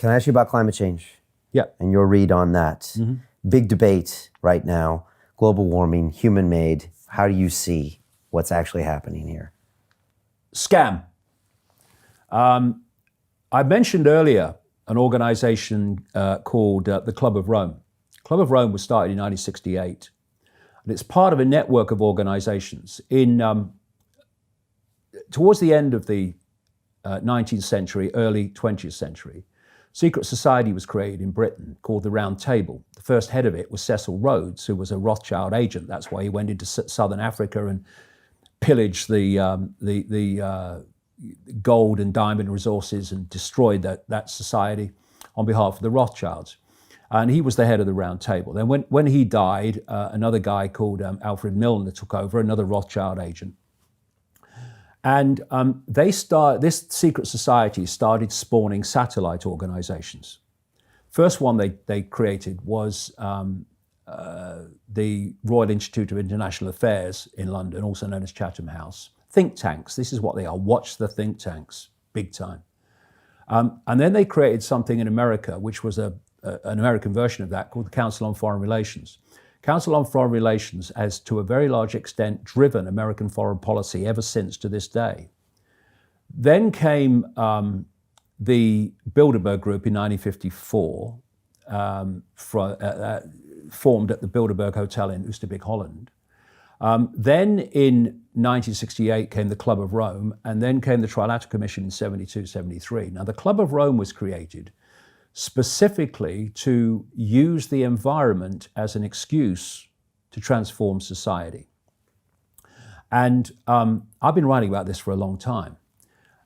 Can I ask you about climate change? Yeah. And your read on that? Big debate right now, global warming, human-made. How do you see what's actually happening here? Scam. I mentioned earlier an organization called the Club of Rome. Club of Rome was started in 1968, and it's part of a network of organizations. Towards the end of the 19th century, early 20th century, secret society was created in Britain called the Round Table. The first head of it was Cecil Rhodes, who was a Rothschild agent. That's why he went into southern Africa and pillaged the gold and diamond resources and destroyed that society on behalf of the Rothschilds. And he was the head of the Round Table. Then when he died, another guy called Alfred Milner took over, another Rothschild agent. And this secret society started spawning satellite organizations. First one they created was the Royal Institute of International Affairs in London, also known as Chatham House. Think tanks, this is what they are. Watch the think tanks, big time. And then they created something in America, which was an American version of that, called the Council on Foreign Relations. Council on Foreign Relations has, to a very large extent, driven American foreign policy ever since to this day. Then came the Bilderberg Group in 1954, formed at the Bilderberg Hotel in Oosterbeek, Holland. Then in 1968 came the Club of Rome, and then came the Trilateral Commission in 72, 73. Now, the Club of Rome was created specifically to use the environment as an excuse to transform society. And I've been writing about this for a long time.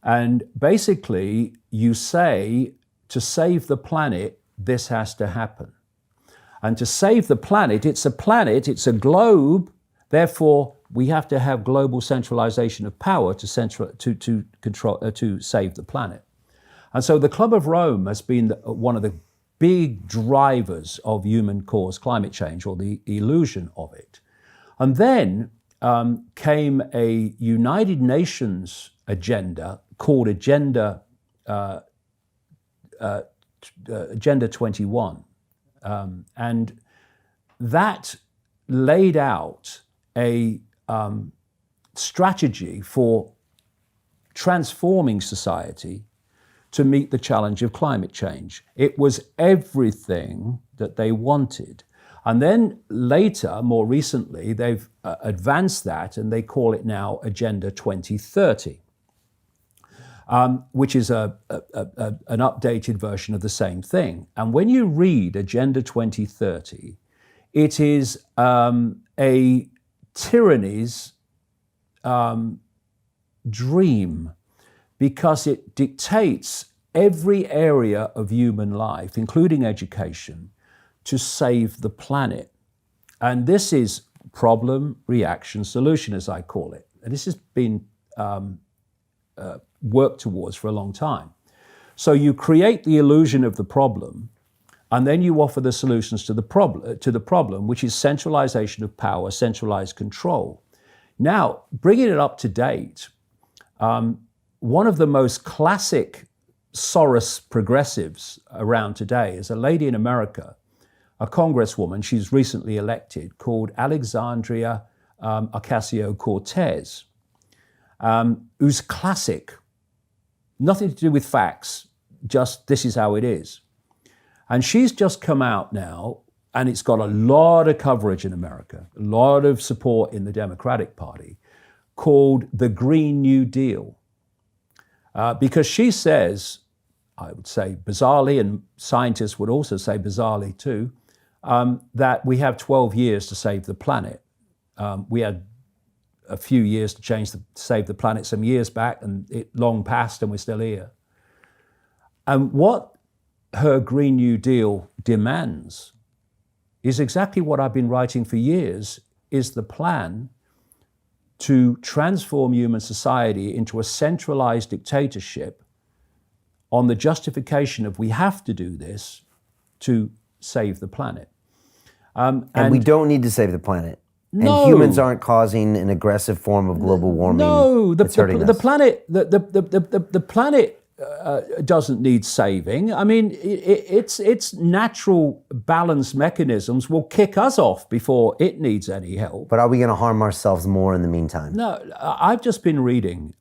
And basically, you say, to save the planet, this has to happen. And to save the planet, it's a globe, therefore we have to have global centralization of power to save the planet. And so the Club of Rome has been one of the big drivers of human-caused climate change, or the illusion of it. And then came a United Nations agenda called Agenda 21. And that laid out a strategy for transforming society to meet the challenge of climate change. It was everything that they wanted. And then later, more recently, they've advanced that, and they call it now Agenda 2030, which is an updated version of the same thing. And when you read Agenda 2030, it is a tyranny's dream, because it dictates every area of human life, including education, to save the planet. And this is problem, reaction, solution, as I call it. And this has been worked towards for a long time. So you create the illusion of the problem, and then you offer the solutions to the problem, which is centralization of power, centralized control. Now, bringing it up to date, one of the most classic Soros progressives around today is a lady in America, a congresswoman, she's recently elected, called Alexandria Ocasio-Cortez, who's classic, nothing to do with facts, just this is how it is. And she's just come out now, and it's got a lot of coverage in America, a lot of support in the Democratic Party, called the Green New Deal. Because she says, I would say bizarrely, and scientists would also say bizarrely too, that we have 12 years to save the planet. We had a few years to save the planet some years back, and it long passed and we're still here. And what her Green New Deal demands is exactly what I've been writing for years, is the plan to transform human society into a centralized dictatorship on the justification of we have to do this to save the planet. And we don't need to save the planet. No. And humans aren't causing an aggressive form of global warming. No, the that's hurting us. planet doesn't need saving. I mean, its natural balance mechanisms will kick us off before it needs any help. But are we going to harm ourselves more in the meantime? No, I've just been reading.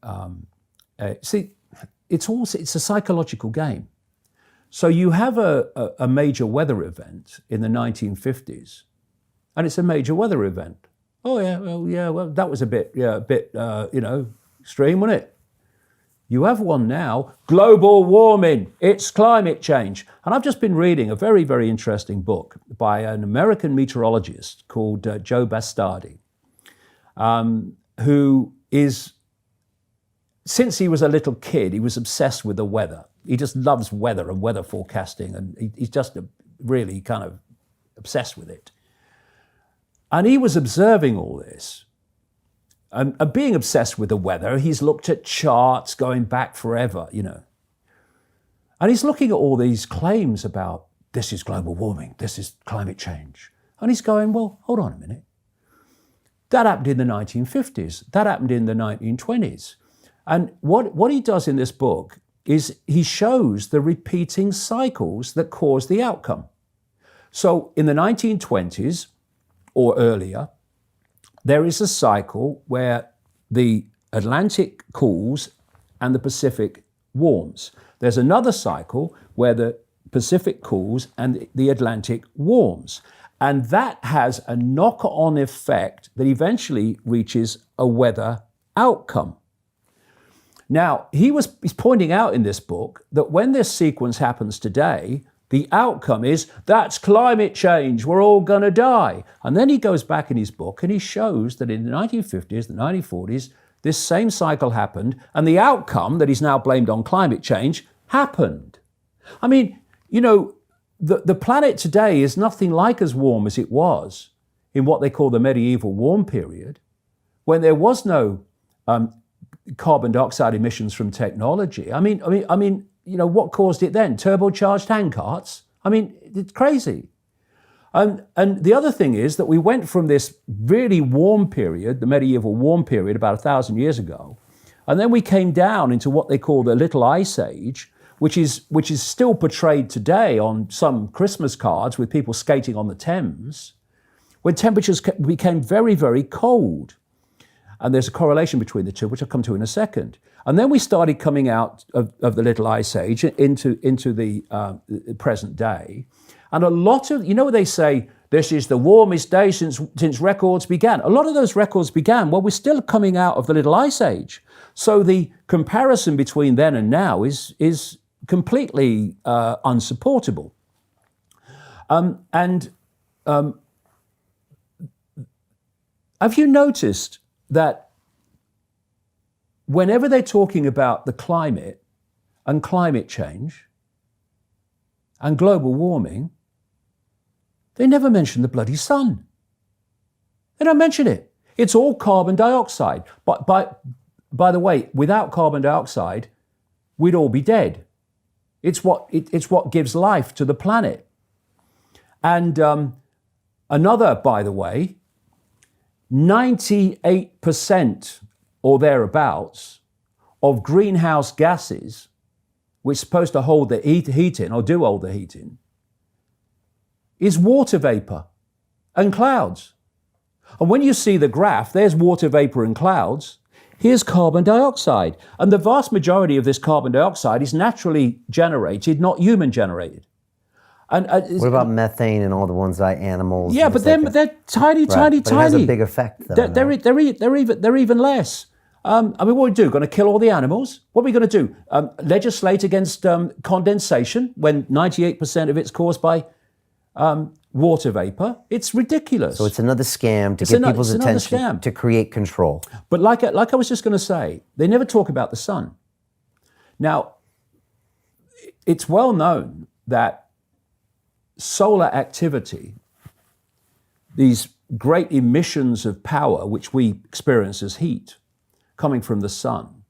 See, it's a psychological game. So you have a major weather event in the 1950s, and it's a major weather event. Oh yeah, well that was a bit extreme, wasn't it? You have one now, global warming, it's climate change. And I've just been reading a very, very interesting book by an American meteorologist called Joe Bastardi, who is, since he was a little kid, he was obsessed with the weather. He just loves weather and weather forecasting, and he's just really kind of obsessed with it. And he was observing all this. And being obsessed with the weather, he's looked at charts going back forever, And he's looking at all these claims about this is global warming, this is climate change. And he's going, well, hold on a minute. That happened in the 1950s. That happened in the 1920s. And what he does in this book is he shows the repeating cycles that cause the outcome. So in the 1920s or earlier, there is a cycle where the Atlantic cools and the Pacific warms. There's another cycle where the Pacific cools and the Atlantic warms. And that has a knock-on effect that eventually reaches a weather outcome. Now, he's pointing out in this book that when this sequence happens today, the outcome is, that's climate change, we're all going to die. And then he goes back in his book and he shows that in the 1950s, the 1940s, this same cycle happened, and the outcome that he's now blamed on climate change happened. I mean, the planet today is nothing like as warm as it was in what they call the medieval warm period, when there was no carbon dioxide emissions from technology. I mean, what caused it then? Turbocharged handcarts? I mean, it's crazy. And the other thing is that we went from this really warm period, the medieval warm period, about 1,000 years ago, and then we came down into what they call the Little Ice Age, which is still portrayed today on some Christmas cards with people skating on the Thames, when temperatures became very, very cold. And there's a correlation between the two, which I'll come to in a second. And then we started coming out of the Little Ice Age into the present day. And a lot of, they say, this is the warmest day since records began. A lot of those records began, well, we're still coming out of the Little Ice Age. So the comparison between then and now is completely unsupportable. Have you noticed that whenever they're talking about the climate and climate change and global warming, they never mention the bloody sun. They don't mention it. It's all carbon dioxide. But by the way, without carbon dioxide, we'd all be dead. It's what gives life to the planet. And another, by the way, 98% or thereabouts of greenhouse gases, which are supposed to hold the heat in, or do hold the heat in, is water vapor and clouds. And when you see the graph, there's water vapor and clouds. Here's carbon dioxide. And the vast majority of this carbon dioxide is naturally generated, not human generated. And what about methane and all the ones that animals? Yeah, but they're tiny, tiny, but tiny. It has a big effect, though. They're even less. What are we do? Going to kill all the animals? What are we going to do? Legislate against condensation when 98% of it's caused by water vapor? It's ridiculous. So it's another scam to get people's attention to create control. But like I was just going to say, they never talk about the sun. Now, it's well known that solar activity, these great emissions of power which we experience as heat coming from the sun,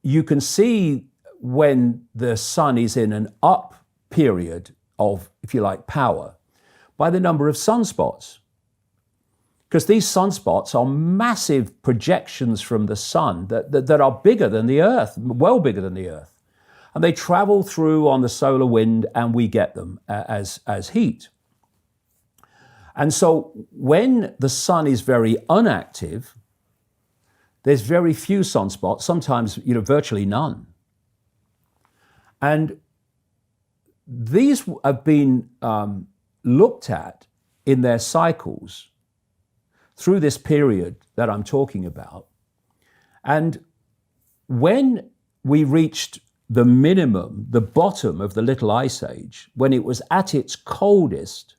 you can see when the sun is in an up period of, if you like, power by the number of sunspots. Because these sunspots are massive projections from the sun that are bigger than the Earth, well bigger than the Earth. And they travel through on the solar wind, and we get them as heat. And so when the sun is very inactive, there's very few sunspots, sometimes virtually none. And these have been looked at in their cycles through this period that I'm talking about. And when we reached the minimum, the bottom of the Little Ice Age, when it was at its coldest,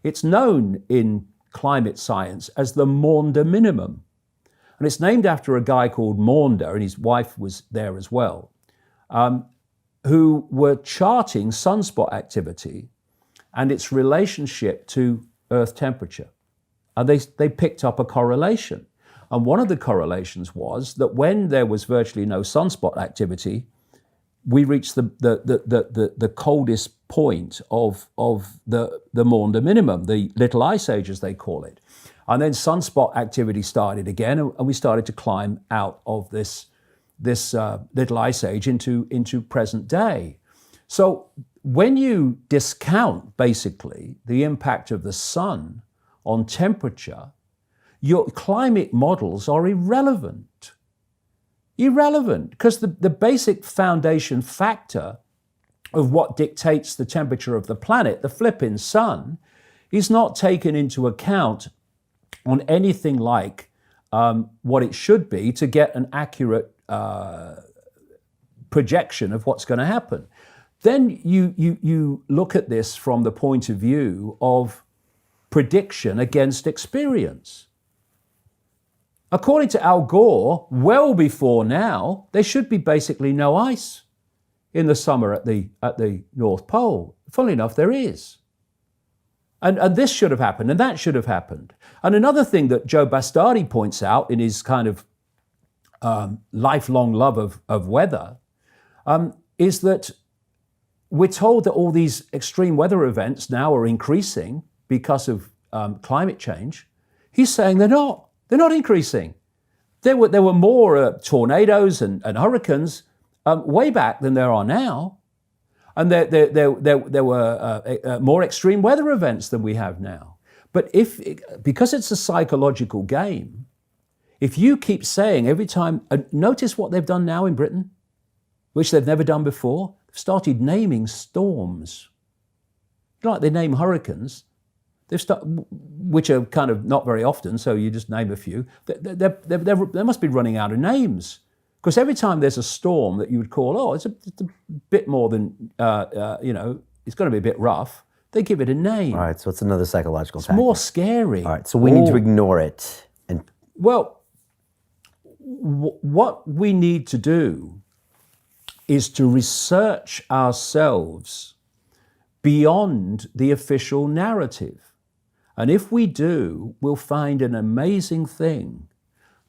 it's known in climate science as the Maunder minimum. And it's named after a guy called Maunder, and his wife was there as well, who were charting sunspot activity and its relationship to Earth temperature. And they picked up a correlation. And one of the correlations was that when there was virtually no sunspot activity, we reached the coldest point of the Maunder minimum, the Little Ice Age, as they call it. And then sunspot activity started again, and we started to climb out of this Little Ice Age into present day. So when you discount basically the impact of the sun on temperature, your climate models are irrelevant. Irrelevant, because the basic foundation factor of what dictates the temperature of the planet, the flipping sun, is not taken into account on anything like what it should be to get an accurate projection of what's going to happen. Then you look at this from the point of view of prediction against experience. According to Al Gore, well before now, there should be basically no ice in the summer at the North Pole. Funnily enough, there is. And this should have happened, and that should have happened. And another thing that Joe Bastardi points out in his kind of lifelong love of weather is that we're told that all these extreme weather events now are increasing because of climate change. He's saying they're not. They're not increasing. There were more tornadoes and hurricanes way back than there are now. And there were more extreme weather events than we have now. But because it's a psychological game, if you keep saying every time, notice what they've done now in Britain, which they've never done before, they've started naming storms. Like they name hurricanes, which are kind of not very often, so you just name a few. They must be running out of names. Because every time there's a storm that you would call, it's a bit more than, it's going to be a bit rough, they give it a name. All right, so it's another psychological It's tactic. more scary. All right, so we need to ignore it. Well, what we need to do is to research ourselves beyond the official narrative. And if we do, we'll find an amazing thing,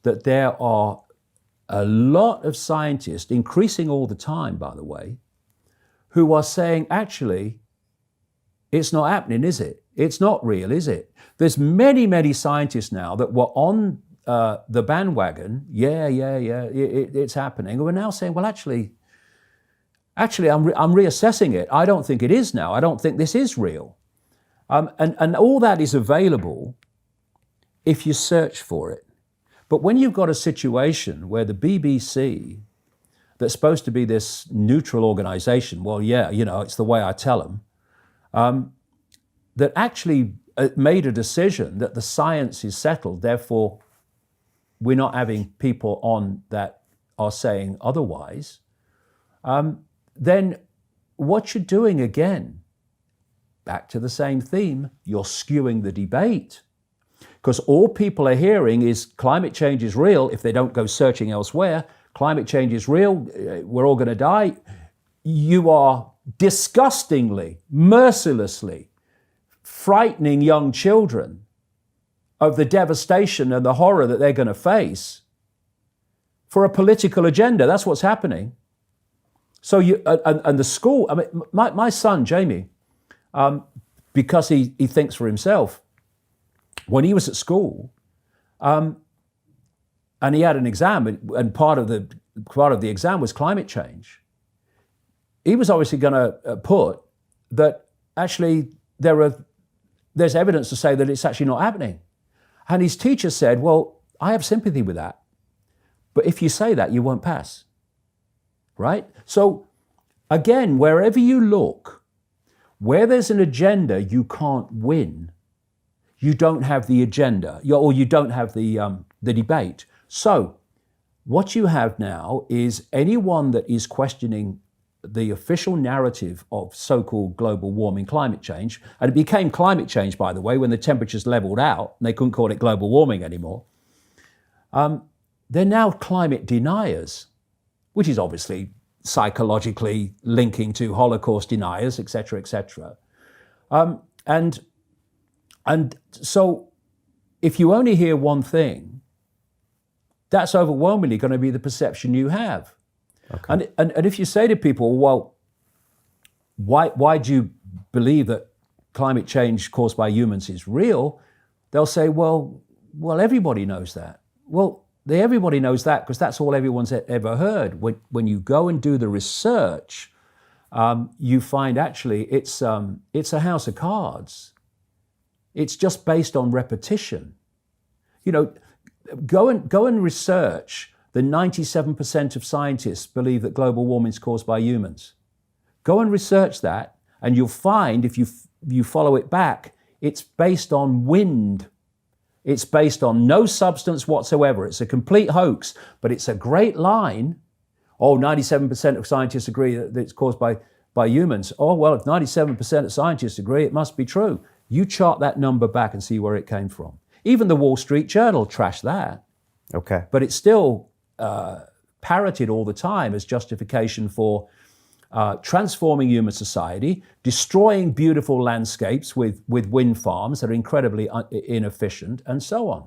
that there are a lot of scientists, increasing all the time, by the way, who are saying, actually, it's not happening, is it? It's not real, is it? There's many, many scientists now that were on the bandwagon, it's happening. And we're now saying, well, actually, I'm reassessing it. I don't think it is now. I don't think this is real. And all that is available if you search for it. But when you've got a situation where the BBC, that's supposed to be this neutral organization, well, it's the way I tell them, that actually made a decision that the science is settled, therefore we're not having people on that are saying otherwise, then what you're doing again, back to the same theme, you're skewing the debate. Because all people are hearing is climate change is real. If they don't go searching elsewhere, climate change is real, we're all going to die. You are disgustingly, mercilessly frightening young children of the devastation and the horror that they're going to face for a political agenda. That's what's happening. So and the school, I mean, my son, Jamie, because he thinks for himself, when he was at school, And he had an exam, and part of the exam was climate change. He was obviously going to put that actually there's evidence to say that it's actually not happening. And his teacher said, well, I have sympathy with that, but if you say that, you won't pass, right? So again, wherever you look, where there's an agenda you can't win, you don't have the agenda, or you don't have the debate. So what you have now is anyone that is questioning the official narrative of so-called global warming, climate change, and it became climate change, by the way, when the temperatures leveled out, and they couldn't call it global warming anymore. They're now climate deniers, which is obviously psychologically linking to Holocaust deniers, et cetera, et cetera. And so if you only hear one thing, that's overwhelmingly going to be the perception you have. Okay. And if you say to people, well, why do you believe that climate change caused by humans is real? They'll say, well, everybody knows that. Well, everybody knows that because that's all everyone's ever heard. When you go and do the research, you find actually it's a house of cards. It's just based on repetition. You know, go and research. The 97% of scientists believe that global warming is caused by humans. Go and research that, and you'll find, if you follow it back, it's based on wind. It's based on no substance whatsoever. It's a complete hoax, but it's a great line. Oh, 97% of scientists agree that it's caused by humans. Oh, well, if 97% of scientists agree, it must be true. You chart that number back and see where it came from. Even the Wall Street Journal trashed that. Okay. But it's still parroted all the time as justification for transforming human society, destroying beautiful landscapes with wind farms that are incredibly inefficient, and so on.